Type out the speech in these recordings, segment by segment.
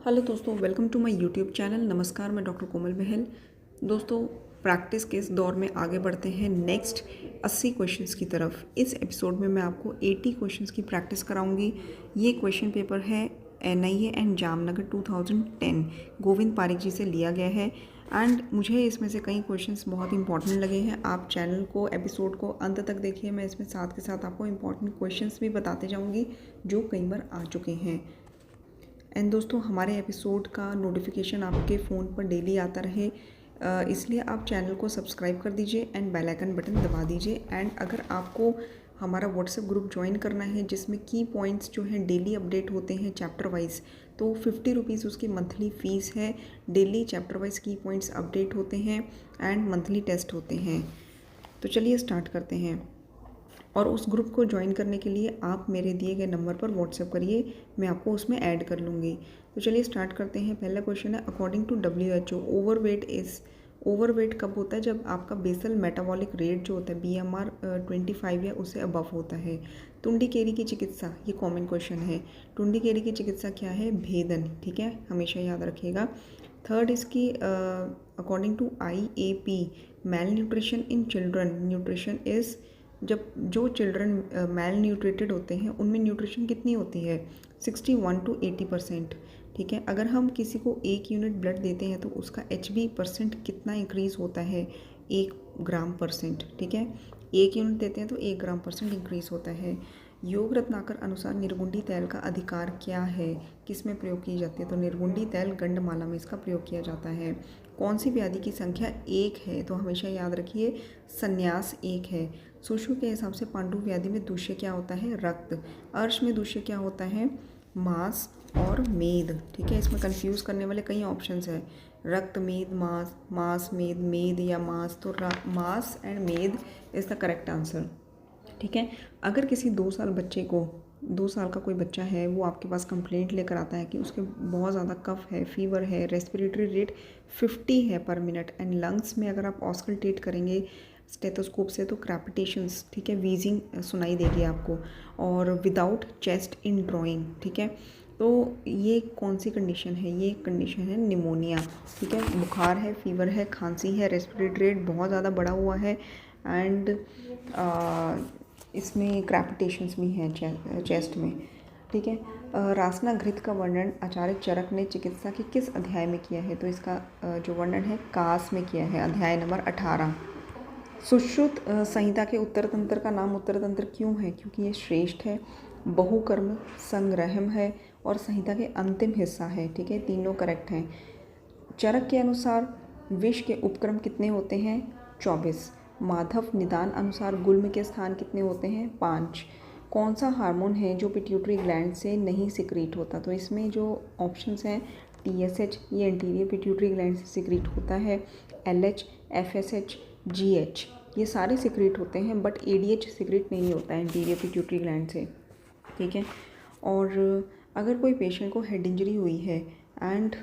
Hello दोस्तों, welcome to my YouTube channel. नमस्कार, मैं डॉक्टर कोमल बहल। दोस्तों, प्रैक्टिस के इस दौर में आगे बढ़ते हैं नेक्स्ट 80 क्वेश्चंस की तरफ। इस एपिसोड में मैं आपको 80 क्वेश्चंस की प्रैक्टिस कराऊंगी। ये क्वेश्चन पेपर है NIA एंड जामनगर 2010 गोविंद पारिक जी से लिया गया है एंड मुझे इसमें से कई क्वेश्चंस बहुत इंपॉर्टेंट लगे हैं। आप चैनल को, एपिसोड को अंत तक देखिए। मैं इसमें साथ के साथ आपको इंपॉर्टेंट क्वेश्चंस भी बताते जाऊँगी जो कई बार आ चुके हैं। एंड दोस्तों, हमारे एपिसोड का नोटिफिकेशन आपके फ़ोन पर डेली आता रहे, इसलिए आप चैनल को सब्सक्राइब कर दीजिए एंड बेल आइकन बटन दबा दीजिए। एंड अगर आपको हमारा व्हाट्सएप ग्रुप ज्वाइन करना है जिसमें की पॉइंट्स जो हैं डेली अपडेट होते हैं चैप्टर वाइज, तो 50 रुपीज़ उसकी मंथली फ़ीस है। डेली चैप्टर वाइज की पॉइंट्स अपडेट होते हैं एंड मंथली टेस्ट होते हैं। तो चलिए स्टार्ट करते हैं। और उस ग्रुप को ज्वाइन करने के लिए आप मेरे दिए गए नंबर पर व्हाट्सएप करिए, मैं आपको उसमें ऐड कर लूँगी। तो चलिए स्टार्ट करते हैं। पहला क्वेश्चन है, अकॉर्डिंग टू WHO ओवरवेट कब होता है? जब आपका बेसल मेटाबॉलिक रेट जो होता है BMR 25 या उससे अबव होता है। टुंडी केरी की चिकित्सा, ये कॉमन क्वेश्चन है। टुंडी केरी की चिकित्सा क्या है? भेदन। ठीक है, हमेशा याद रखिएगा। थर्ड इसकी according to IAP malnutrition in children, nutrition is, जब जो चिल्ड्रन मेल न्यूट्रिटेड होते हैं उनमें न्यूट्रिशन कितनी होती है? 61 to 80%। ठीक है, अगर हम किसी को 1 यूनिट ब्लड देते हैं तो उसका HB परसेंट कितना इंक्रीज़ होता है? 1 ग्राम परसेंट। ठीक है, 1 यूनिट देते हैं तो 1 ग्राम परसेंट इंक्रीज़ होता है। योग रत्नाकर अनुसार निर्गुंडी तैल का अधिकार क्या है? किस में प्रयोग की जाती है? तो निर्गुंडी तैल गंडमाला में इसका प्रयोग किया जाता है। कौन सी व्याधि की संख्या 1 है? तो हमेशा याद रखिए संन्यास 1 है। सुश्रु के हिसाब से पांडु व्याधि में दूष्य क्या होता है? रक्त। अर्श में दूष्य क्या होता है? मांस और मेद। ठीक है, इसमें कंफ्यूज करने वाले कई ऑप्शंस हैं। रक्त, मेद, मांस, मांस, मेद, मेद या मांस। तो मांस एंड मेद इज़ द करेक्ट आंसर। ठीक है, अगर किसी 2 साल बच्चे को, 2 साल का कोई बच्चा है, वो आपके पास कंप्लेंट लेकर आता है कि उसके बहुत ज़्यादा कफ है, फीवर है, रेस्पिरेटरी रेट 50 है पर मिनट एंड लंग्स में अगर आप ऑस्कल्टेट करेंगे स्टेथोस्कोप से तो क्रैपिटेशंस, ठीक है, वीजिंग सुनाई देगी आपको, और विदाउट चेस्ट इन ड्राइंग। ठीक है, तो ये कौन सी कंडीशन है? ये कंडीशन है निमोनिया। ठीक है, बुखार है, फीवर है, खांसी है, रेस्पिरेटरी रेट बहुत ज़्यादा बढ़ा हुआ है एंड इसमें क्रैपिटेशंस भी हैं चेस्ट में। ठीक है, रासना घृत का वर्णन आचार्य चरक ने चिकित्सा के किस अध्याय में किया है? तो इसका जो वर्णन है कास में किया है, अध्याय नंबर 18। सुश्रुत संहिता के उत्तर तंत्र का नाम उत्तर तंत्र क्यों है? क्योंकि ये श्रेष्ठ है, बहुकर्म संग्रहम है और संहिता के अंतिम हिस्सा है। ठीक है, तीनों करेक्ट हैं। चरक के अनुसार विष के उपक्रम कितने होते हैं? 24। माधव निदान अनुसार गुल्म के स्थान कितने होते हैं? 5। कौन सा हार्मोन है जो पिट्यूटरी ग्लैंड से नहीं सिक्रीट होता? तो इसमें जो ऑप्शंस हैं, TSH ये एंटीरियर पिट्यूटरी ग्लैंड से सिक्रीट होता है, LH, FSH, GH ये सारे सिक्रीट होते हैं, बट ADH सिक्रीट नहीं होता है एंटीरियर पिट्यूटरी ग्लैंड से। ठीक है, और अगर कोई पेशेंट को हेड इंजरी हुई है एंड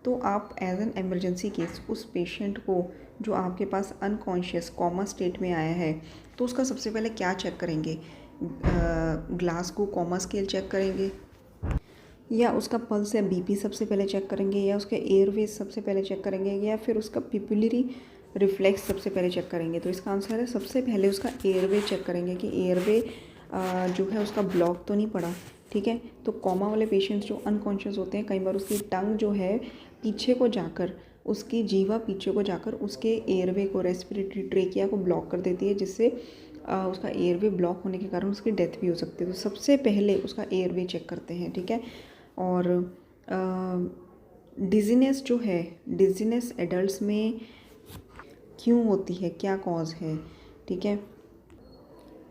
तो आप एज एन एमरजेंसी केस उस पेशेंट को जो आपके पास अनकॉन्शियस कोमा स्टेट में आया है, तो उसका सबसे पहले क्या चेक करेंगे? ग्लासगो कोमा स्केल चेक करेंगे, या उसका पल्स या BP सबसे पहले चेक करेंगे, या उसके एयरवेज सबसे पहले चेक करेंगे, या फिर उसका पिपुलरी रिफ्लेक्स सबसे पहले चेक करेंगे? तो इसका आंसर है सबसे पहले उसका एयरवे चेक करेंगे कि एयरवे जो है उसका ब्लॉक तो नहीं पड़ा। ठीक है, तो कोमा वाले पेशेंट्स जो अनकॉन्शियस होते हैं, कई बार उसकी टंग जो है पीछे को जाकर, उसकी जीवा पीछे को जाकर उसके एयरवे को, रेस्पिरेटरी ट्रेकिया को ब्लॉक कर देती है, जिससे उसका एयरवे ब्लॉक होने के कारण उसकी डेथ भी हो सकती है। तो सबसे पहले उसका एयरवे चेक करते हैं। ठीक है, और डिजीनेस जो है, डिजीनेस एडल्ट्स में क्यों होती है? क्या कॉज है? ठीक है,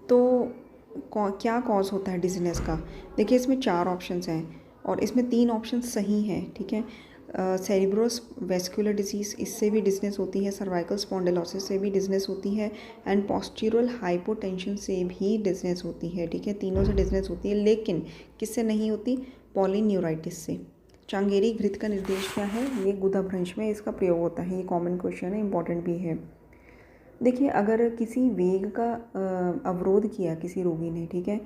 तो क्या कॉज होता है डिजीनेस का? देखिए, इसमें 4 ऑप्शंस हैं और इसमें 3 ऑप्शन सही हैं। ठीक है, सेरिब्रोस वेस्कुलर डिजीज़, इससे भी डिजीनेस होती है, सर्वाइकल स्पॉन्डिलोसिस से भी डिजीनेस होती है एंड पोस्टीरियल हाइपोटेंशन से भी डिजीनेस होती है। ठीक है, तीनों से डिजीनेस होती है, लेकिन किससे नहीं होती? पॉलीन्यूराइटिस से। चांगेरी घृत का निर्देश क्या है? ये गुदाभ्रंश में इसका प्रयोग होता है। ये कॉमन क्वेश्चन है, इंपॉर्टेंट भी है। देखिए, अगर किसी वेग का अवरोध किया किसी रोगी ने, ठीक है,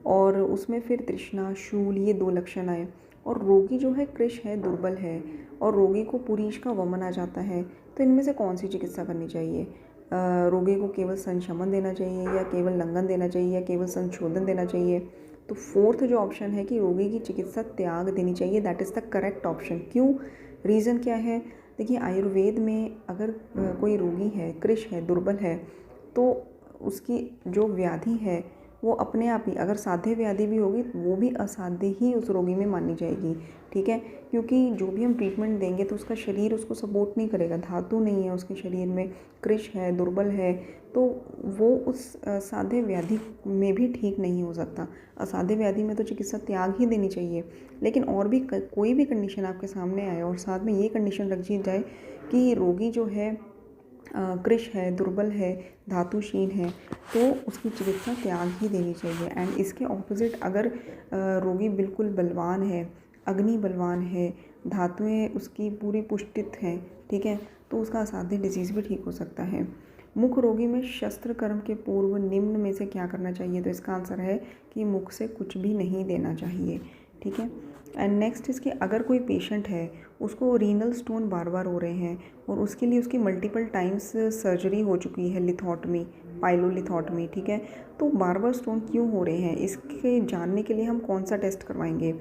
और उसमें फिर तृष्णा, शूल ये 2 लक्षण आए, और रोगी जो है कृश है, दुर्बल है, और रोगी को पुरीश का वमन आ जाता है, तो इनमें से कौन सी चिकित्सा करनी चाहिए? रोगी को केवल संशमन देना चाहिए, या केवल लंघन देना चाहिए, या केवल संशोधन देना चाहिए? तो फोर्थ जो ऑप्शन है कि रोगी की चिकित्सा त्याग देनी चाहिए, that is the correct option. क्यों? रीज़न क्या है? देखिए, आयुर्वेद में अगर कोई रोगी है, कृश है, दुर्बल है, तो उसकी जो व्याधि है वो अपने आप ही, अगर साध्य व्याधि भी होगी वो भी असाध्य ही उस रोगी में मानी जाएगी, ठीक है। क्योंकि जो भी हम ट्रीटमेंट देंगे तो उसका शरीर उसको सपोर्ट नहीं करेगा, धातु नहीं है उसके शरीर में, कृश है, दुर्बल है, तो वो उस साध्य व्याधि में भी ठीक नहीं हो सकता। असाध्य व्याधि में तो चिकित्सा त्याग ही देनी चाहिए। लेकिन और भी कोई भी कंडीशन आपके सामने आए और साथ में ये कंडीशन रख दी जाए कि रोगी जो है कृश है, दुर्बल है, धातुशीन है, तो उसकी चिकित्सा त्याग ही देनी चाहिए। एंड इसके ऑपोजिट अगर रोगी बिल्कुल बलवान है, अग्नि बलवान है, धातुएं उसकी पूरी पुष्टित हैं, ठीक है, तो उसका असाध्य डिजीज़ भी ठीक हो सकता है। मुख रोगी में शस्त्र कर्म के पूर्व निम्न में से क्या करना चाहिए? तो इसका आंसर है कि मुख से कुछ भी नहीं देना चाहिए, ठीक है। एंड नेक्स्ट इसके, अगर कोई पेशेंट है उसको रीनल स्टोन बार बार हो रहे हैं और उसके लिए उसकी मल्टीपल टाइम्स सर्जरी हो चुकी है, लिथोटमी, पाइलोलिथोटमी, ठीक है, तो बार बार स्टोन क्यों हो रहे हैं, इसके जानने के लिए हम कौन सा टेस्ट करवाएंगे?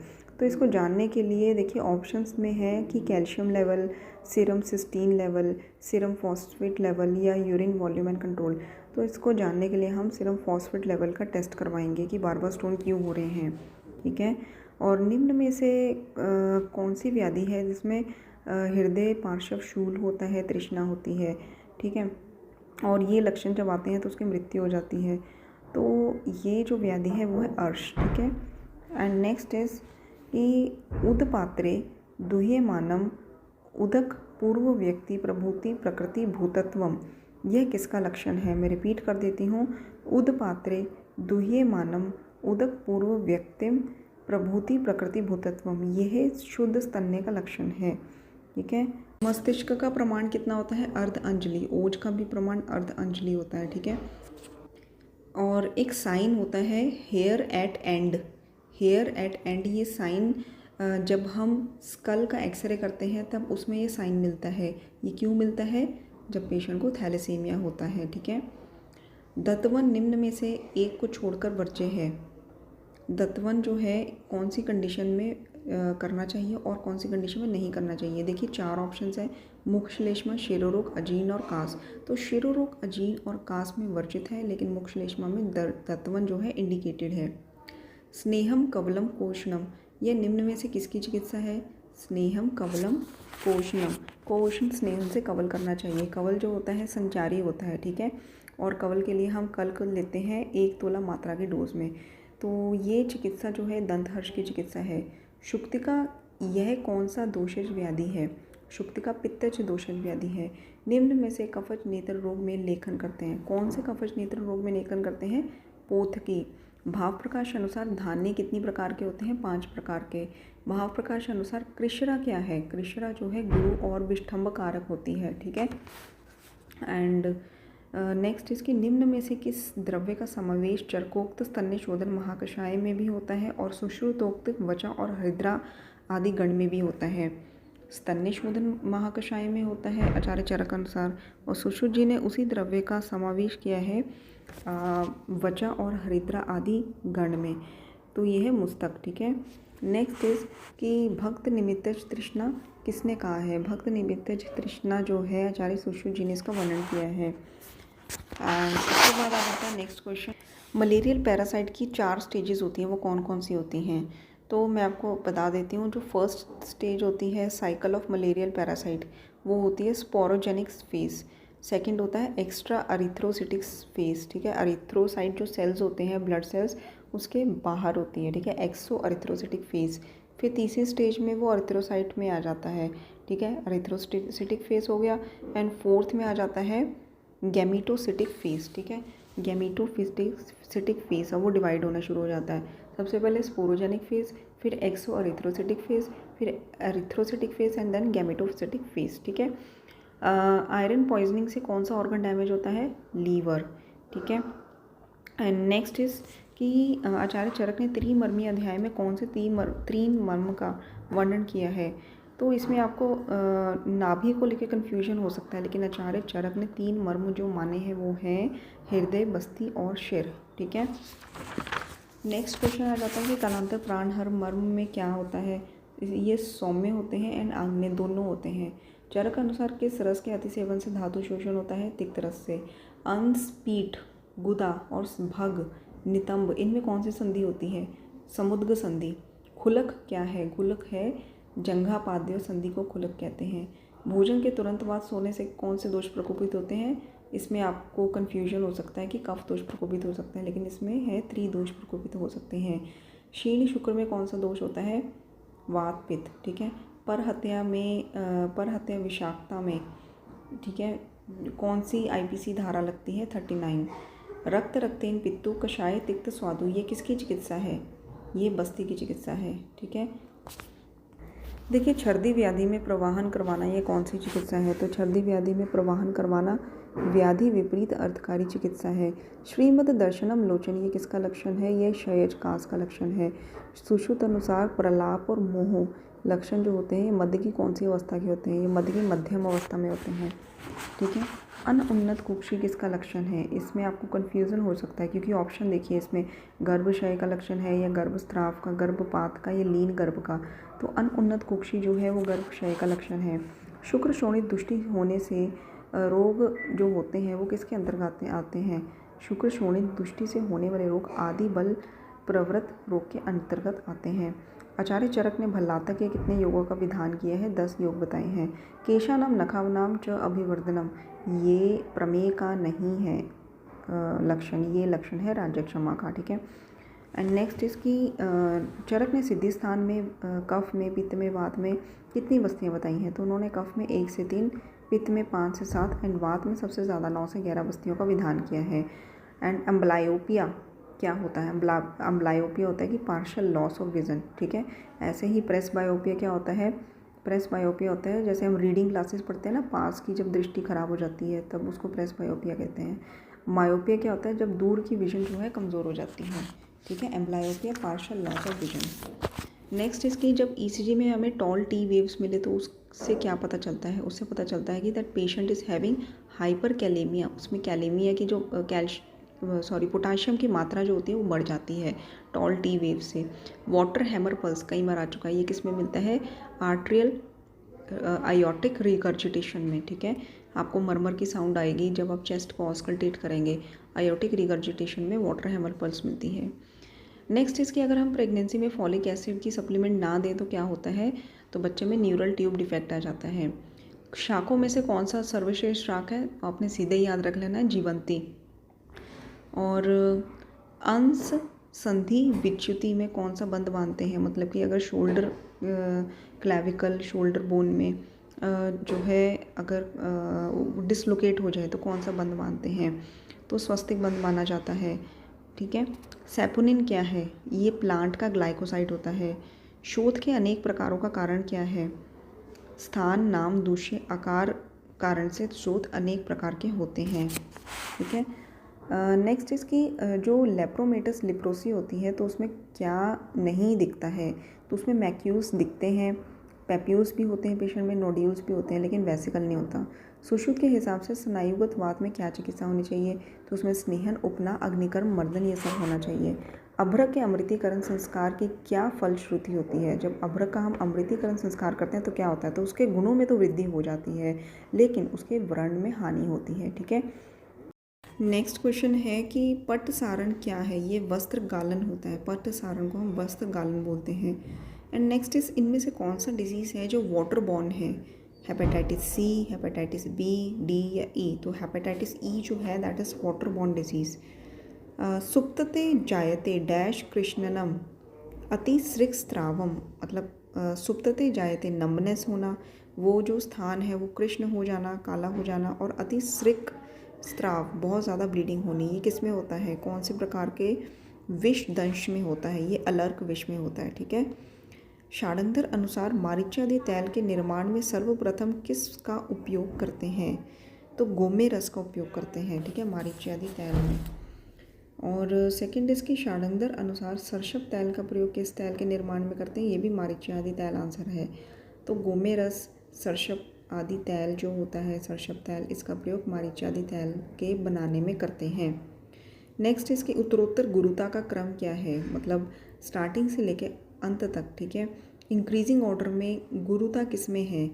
तो इसको जानने के लिए देखिए ऑप्शंस में है कि calcium level, serum cystine level, serum phosphate level, या यूरिन वॉल्यूम एंड कंट्रोल। तो इसको जानने के लिए हम सीरम फॉस्फेट लेवल का टेस्ट करवाएंगे कि बार बार स्टोन क्यों हो रहे हैं, ठीक है। और निम्न में से कौन सी व्याधि है जिसमें हृदय पार्श्व शूल होता है, तृष्णा होती है, ठीक है, और ये लक्षण जब आते हैं तो उसकी मृत्यु हो जाती है? तो ये जो व्याधि है वो है अर्श, ठीक है। एंड नेक्स्ट इज कि उदपात्रे दुह्यमानम उदक पूर्व व्यक्ति प्रभूति प्रकृति भूतत्वम, यह किसका लक्षण है? मैं रिपीट कर देती हूँ, उदपात्रे दुह्यमानम उदक पूर्व व्यक्तिम प्रभूति प्रकृति भूतत्वम, यह शुद्ध स्तन्य का लक्षण है, ठीक है। मस्तिष्क का प्रमाण कितना होता है? अर्ध अंजलि। ओज का भी प्रमाण अर्ध अंजलि होता है, ठीक है। और एक साइन होता है hair at end, hair at end, ये साइन जब हम स्कल का एक्सरे करते हैं तब उसमें ये साइन मिलता है। ये क्यों मिलता है? जब पेशेंट को थैलेसीमिया होता है, ठीक है। दत्तवन निम्न में से एक को छोड़कर बचे है। दत्तवन जो है कौन सी कंडीशन में करना चाहिए और कौन सी कंडीशन में नहीं करना चाहिए? देखिए 4 ऑप्शंस है, मुख श्लेष्मा, शिरोरोग, अजीर्ण और कास। तो शिरोरोग, अजीर्ण और कास में वर्जित है, लेकिन मुख श्लेष्मा में दत्तवन जो है इंडिकेटेड है। स्नेहम कवलम कोशनम, यह निम्न में से किसकी चिकित्सा है? स्नेहम कवलम कोशनम, कोशन स्नेह से कवल करना चाहिए। कवल जो होता है संचारी होता है, ठीक है, और कवल के लिए हम कल लेते हैं 1 तोला मात्रा के डोज में। तो ये चिकित्सा जो है दंतहर्ष की चिकित्सा है। शुक्तिका, यह कौन सा दोषज व्याधि है? शुक्तिका पित्तज दोषज व्याधि है। निम्न में से कफज नेत्र रोग में लेखन करते हैं। कौन से कफज नेत्र रोग में लेखन करते हैं? पोथ की। भाव प्रकाश अनुसार धान्य कितनी प्रकार के होते हैं? 5 प्रकार के। भाव प्रकाश अनुसार कृष्णा क्या है? कृष्णा जो है गुरु और विष्ठंब कारक होती है, ठीक है। एंड नेक्स्ट इसके निम्न में से किस द्रव्य का समावेश चरकोक्त स्तन्य शोधन महाकषाय में भी होता है और सुश्रुतोक्त वचा और हृद्रा आदि गण में भी होता है? स्तन्य शोधन महाकषाय में होता है आचार्य चरक अनुसार, और सुश्रुत जी ने उसी द्रव्य का समावेश किया है वचा और हरिद्रा आदि गण में, तो ये है मुस्तक, ठीक है। नेक्स्ट इज कि भक्त निमित्तज तृष्णा किसने कहा है? भक्त निमित्तज तृष्णा जो है आचार्य सुश्रुत जी ने इसका वर्णन किया है। उसके बाद आ जाता है नेक्स्ट क्वेश्चन, मलेरियल पैरासाइट की 4 स्टेजेस होती हैं, वो कौन कौन सी होती हैं? तो मैं आपको बता देती हूँ। जो फर्स्ट स्टेज होती है साइकिल ऑफ मलेरियल पैरासाइट, वो होती है स्पोरोजेनिक फेज। सेकंड होता है एक्स्ट्रा अरिथ्रोसिटिक फेज, ठीक है, अरिथ्रोसाइट जो सेल्स होते हैं ब्लड सेल्स उसके बाहर होती है, ठीक है, एक्सो अरिथ्रोसिटिक फेज। फिर तीसरी स्टेज में वो अरिथ्रोसाइट में आ जाता है, ठीक है, अरिथ्रोसिटिक फेज हो गया। एंड फोर्थ में आ जाता है गैमीटोसिटिक फेज, ठीक है, गैमीटोसिटिक फेज, अब वो डिवाइड होना शुरू हो जाता है। सबसे पहले स्पोरोजेनिक फेज, फिर एक्सो अरिथ्रोसिटिक फेज, फिर अरिथ्रोसिटिक फेज एंड देन गैमीटोसिटिक फेज, ठीक है। आयरन पॉइजनिंग से कौन सा ऑर्गन डैमेज होता है? लीवर, ठीक है। एंड नेक्स्ट इज कि आचार्य चरक ने त्रिमर्मी अध्याय में कौन से तीन मर्म का वर्णन किया है। तो इसमें आपको नाभि को लेकर कन्फ्यूजन हो सकता है, लेकिन आचार्य चरक ने 3 मर्म जो माने हैं वो हैं हृदय, बस्ती और शिर। ठीक है, नेक्स्ट क्वेश्चन आ जाता है कि कालांतर प्राण हर मर्म में क्या होता है। ये सौम्य होते हैं एंड आग्नेय दोनों होते हैं। चरक अनुसार किस रस के अतिसेवन से धातु शोषण होता है? तिक्त रस से। अंश, पीठ, गुदा और भग, नितंब, इनमें कौन सी संधि होती है? समुद्ग संधि। खुलक क्या है? खुलक है जंघापाद्य संधि को खुलक कहते हैं। भोजन के तुरंत बाद सोने से कौन से दोष प्रकोपित होते हैं? इसमें आपको कन्फ्यूजन हो सकता है कि कफ दोष प्रकोपित हो सकते हैं, लेकिन इसमें है त्रिदोष प्रकोपित हो सकते हैं। शीर्ण शुक्र में कौन सा दोष होता है? वात पित्त। ठीक है, परहत्या विषाक्तता में, ठीक है, कौन सी आईपीसी धारा लगती है? 39। रक्त रक्तेन पित्तु कषाय तिक्त स्वादु, ये किसकी चिकित्सा है? ये बस्ती की चिकित्सा है। ठीक है, देखिए छर्दी व्याधि में प्रवाहन करवाना, ये कौन सी चिकित्सा है? तो छर्दी व्याधि में प्रवाहन करवाना व्याधि विपरीत अर्थकारी चिकित्सा है। श्रीमद दर्शनम लोचन, ये किसका लक्षण है? ये क्षयज कास का लक्षण है। सुश्रुत अनुसार प्रलाप और मोह लक्षण जो होते हैं, ये मध्य की कौन सी अवस्था के होते हैं? ये मध्य की मध्यम अवस्था में होते हैं। ठीक है, अनुन्नत कुक्षी किसका लक्षण है? इसमें आपको कन्फ्यूज़न हो सकता है, क्योंकि ऑप्शन देखिए इसमें गर्भाशय का लक्षण है या गर्भस्राव का, गर्भपात का या लीन गर्भ का। तो अनुन्नत कुक्षी जो है वो गर्भाशय का लक्षण है। शुक्र शोणित दृष्टि होने से रोग जो होते हैं वो किसके अंतर्गत आते हैं? शुक्र शोणित दृष्टि से होने वाले रोग आदि बल प्रवृत्त रोग के अंतर्गत आते हैं। आचार्य चरक ने भल्लातक के कितने योगों का विधान किया है? 10 योग बताए हैं। केशानाम नखावनाम च अभिवर्धनम, ये प्रमेय का नहीं है लक्षण, ये लक्षण है राज्यक्षमा का। ठीक है, एंड नेक्स्ट इसकी चरक ने सिद्धि स्थान में कफ में, पित्त में, वात में कितनी बस्तियां बताई हैं? तो उन्होंने कफ में 1 से 3, पित्त में 5 से 7 एंड वात में सबसे ज़्यादा 9 से 11 बस्तियों का विधान किया है। एंड एम्ब्लायोपिया क्या होता है? एम्ब्लायोपिया होता है कि पार्शियल लॉस ऑफ विजन। ठीक है, ऐसे ही प्रेस बायोपिया क्या होता है? प्रेस बायोपिया होता है, जैसे हम रीडिंग क्लासेस पढ़ते हैं ना, पास की जब दृष्टि खराब हो जाती है तब उसको प्रेस बायोपिया कहते हैं। मायोपिया क्या होता है? जब दूर की विजन जो है कमज़ोर हो जाती है। ठीक है, amblyopia partial loss of vision. Next इसकी जब ईसीजी में हमें टॉल टी वेव्स मिले तो उससे क्या पता चलता है? उससे पता चलता है कि that patient is having hyper kalaemia. उसमें कैलेमिया की जो पोटाशियम की मात्रा जो होती है वो बढ़ जाती है टॉल टी वेव से। वाटर हैमर पल्स कई बार आ चुका है, ये किस में मिलता है? आर्ट्रियल आयोटिक रिगर्जिटेशन में। ठीक है, आपको मरमर की साउंड आएगी जब आप चेस्ट को ऑस्कल्टेट करेंगे। आयोटिक रिगर्जिटेशन में वाटर हैमर पल्स मिलती है। नेक्स्ट इसकी अगर हम प्रेगनेंसी में फॉलिक एसिड की सप्लीमेंट ना दें तो क्या होता है? तो बच्चे में न्यूरल ट्यूब डिफेक्ट आ जाता है। शाखों में से कौन सा सर्वश्रेष्ठ शाख है? आपने सीधे याद रख लेना है, जीवंती। और अंश संधि विच्युति में कौन सा बंध बांधते हैं? मतलब कि अगर शोल्डर क्लैविकल शोल्डर बोन में जो है अगर डिसलोकेट हो जाए तो कौन सा बंध बांधते हैं? तो स्वस्तिक बंध माना जाता है। ठीक है, सैपोनिन क्या है? ये प्लांट का ग्लाइकोसाइड होता है। शोथ के अनेक प्रकारों का कारण क्या है? स्थान, नाम, दूष्य, आकार कारण से शोथ अनेक प्रकार के होते हैं। ठीक है, नेक्स्ट इसकी जो लेप्रोमेटस लिप्रोसी होती है तो उसमें क्या नहीं दिखता है? तो उसमें मैक्यूल्स दिखते हैं, पैप्यूल्स भी होते हैं पेशेंट में, नोड्यूल्स भी होते हैं, लेकिन वेसिकल नहीं होता। सुश्रुत के हिसाब से स्नायुगत वात में क्या चिकित्सा होनी चाहिए? तो उसमें स्नेहन, उपना, अग्निकर्म, मर्दन, ये सब होना चाहिए। अभ्रक के अमृतीकरण संस्कार की क्या फलश्रुति होती है? जब अभ्रक का हम अमृतीकरण संस्कार करते हैं तो क्या होता है? तो उसके गुणों में तो वृद्धि हो जाती है, लेकिन उसके व्रण में हानि होती है। ठीक है, नेक्स्ट क्वेश्चन है कि पट सारण क्या है? ये वस्त्र गालन होता है, पट सारण को हम वस्त्र गालन बोलते हैं। एंड नेक्स्ट इस इनमें से कौन सा डिजीज़ है जो वाटर बॉर्न है? Hepatitis C, hepatitis B, D या ई? तो हेपेटाइटिस ई जो है that is water borne disease. सुप्तते जायते डैश कृष्णनम अतिसृक्स्त्रावम, मतलब सुप्तते जायते नम्बनेस होना, वो जो स्थान है वो कृष्ण हो जाना, काला हो जाना, और अतिसृक स्त्राव बहुत ज़्यादा ब्लीडिंग होनी, ये किस में होता है? कौन से प्रकार के विष दंश में होता है? ये अलर्क विष में होता है। ठीक है, षाडंगर अनुसार मारीच्यादि तैल के निर्माण में सर्वप्रथम किसका उपयोग करते हैं? तो गोमे रस का उपयोग करते हैं। ठीक है, मारीच्यादि तैल में। और सेकंड इसकी षडांगर अनुसार सरसप तैल का प्रयोग किस तैल के निर्माण में करते हैं, ये भी मारीची आदि तैल आंसर है। तो गोमेरस, सरसप आदि तैल जो होता है, सरसप तैल, इसका प्रयोग मारीची आदि तैल के बनाने में करते हैं। नेक्स्ट इसकी उत्तरोत्तर गुरुता का क्रम क्या है, मतलब स्टार्टिंग से लेके अंत तक, ठीक है। इंक्रीजिंग ऑर्डर में गुरुता किस में है,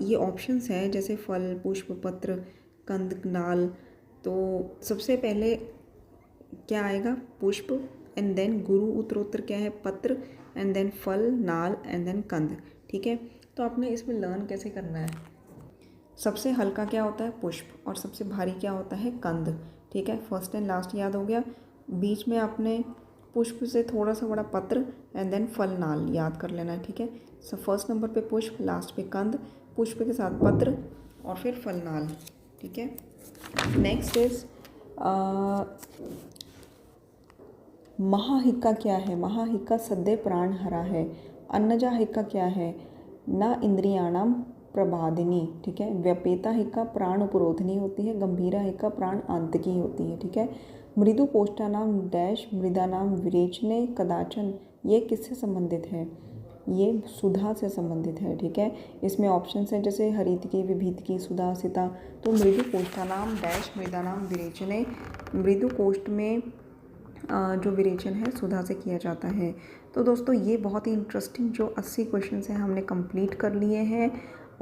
ये ऑप्शंस हैं जैसे फल, पुष्प, पत्र, कंद, नाल। तो सबसे पहले क्या आएगा, पुष्प, एंड देन गुरु उत्तरोत्तर क्या है, पत्र, एंड देन फल, नाल, एंड देन कंद, ठीक है। तो आपने इसमें लर्न कैसे करना है, सबसे हल्का क्या होता है, पुष्प, और सबसे भारी क्या होता है, कंद, ठीक है। फर्स्ट एंड लास्ट याद हो गया, बीच में आपने पुष्प से थोड़ा सा बड़ा पत्र, एंड देन फल, नाल याद कर लेना है, ठीक है। सो फर्स्ट नंबर पे पुष्प, लास्ट पे कंद, पुष्प के साथ पत्र और फिर फल, नाल, ठीक है। नेक्स्ट इज महाहिक्का क्या है, महाहिक्का सद्य प्राण हरा है। अन्नजा हिक्का क्या है, न इंद्रियाणाम प्रबादिनी, ठीक है। व्यपेता हिक्का प्राण उपरोधनी होती है, गंभीरा हिक्का प्राण आंतकी होती है, ठीक है। मृदु कोष्ठा नाम डैश मृदा नाम विरेचने कदाचन, ये किससे संबंधित है, ये सुधा से संबंधित है, ठीक है। इसमें ऑप्शंस हैं जैसे हरितकी, विभीतकी, सुधा, सीता। तो मृदु कोष्ठा नाम डैश मृदा नाम विरेचने, मृदु कोष्ठ में जो विरेचन है सुधा से किया जाता है। तो दोस्तों ये बहुत ही इंटरेस्टिंग जो 80 क्वेश्चन हैं हमने कंप्लीट कर लिए हैं,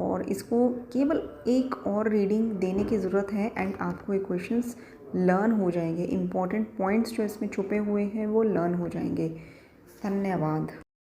और इसको केवल एक और रीडिंग देने की ज़रूरत है एंड आपको ये क्वेश्चंस लर्न हो जाएंगे। इम्पॉर्टेंट पॉइंट्स जो इसमें छुपे हुए हैं वो लर्न हो जाएंगे। धन्यवाद।